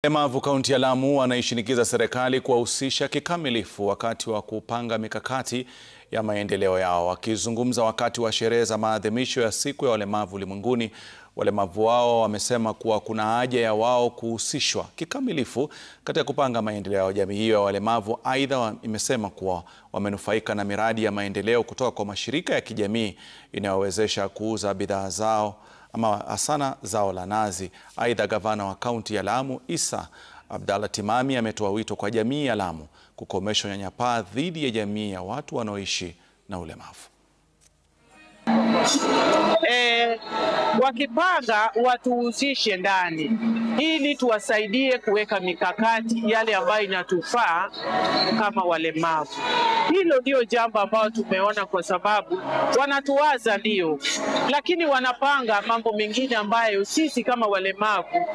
Walemavu kaunti ya Lamu wanaishinikiza serikali kuwahusisha kikamilifu wakati wa kupanga mikakati ya maendeleo yao. Wakizungumza wakati wa sherehe za maadhimisho ya siku ya walemavu ulimwenguni, walemavu wao wamesema kuwa kuna haja ya wao kuhusishwa kikamilifu katika kupanga maendeleo ya jamii hiyo ya walemavu. Aidha, imesema kuwa wamenufaika na miradi ya maendeleo kutoka kwa mashirika ya kijamii inayowezesha kuuza bidhaa zao ama hasana zao la nazi. Aidha, gavana wa kaunti ya Lamu Issa Abdalla Timami ametoa wito kwa jamii ya Lamu kukomesha unyanyapaa dhidi ya jamii ya watu wanaoishi na ulemavu. Wakipanga watuhusishe ndani ili tuwasaidie kuweka mikakati yale ambayo inatufaa kama walemavu. Hilo ndio jambo ambalo tumeona, kwa sababu wanatuwaza ndio, lakini wanapanga mambo mengine ambayo sisi kama walemavu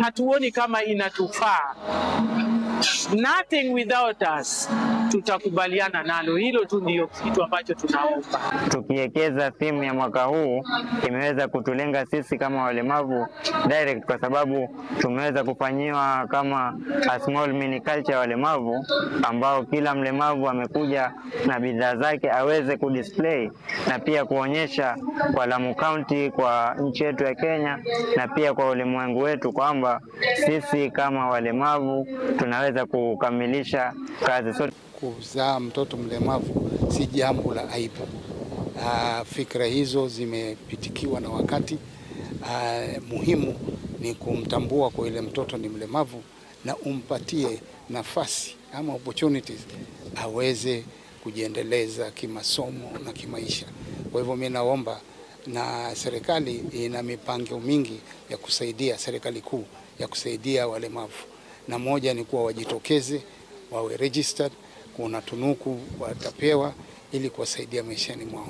hatuoni kama inatufaa. Nothing without us, tutakubaliana nalo. Hilo tu ndio kitu ambacho tunaomba. Tukiwekeza theme ya mwaka huu imeweza kutulenga sisi kama walemavu direct, kwa sababu tumeweza kufanyiwa kama a small mini culture walemavu, ambao kila mlemavu amekuja na bidhaa zake aweze kudisplay na pia kuonyesha kwa Lamu County, kwa nchi yetu ya Kenya na pia kwa ulimwengu wetu kwamba sisi kama walemavu tunaweza kukamilisha kazi sote. Kuzaa mtoto mlemavu si jambo la aibu. Fikra hizo zimepitikiwa na wakati. Muhimu ni kumtambua kwa ile mtoto ni mlemavu na umpatie nafasi ama opportunities aweze kujiendeleza kimasomo na kimaisha. Kwa hivyo mimi naomba, na serikali ina mipango mingi ya kusaidia, serikali kuu ya kusaidia walemavu, na moja ni kuwa wajitokeze, wawe registered, kuna tunuku watapewa ili kuwasaidia maishani mwao.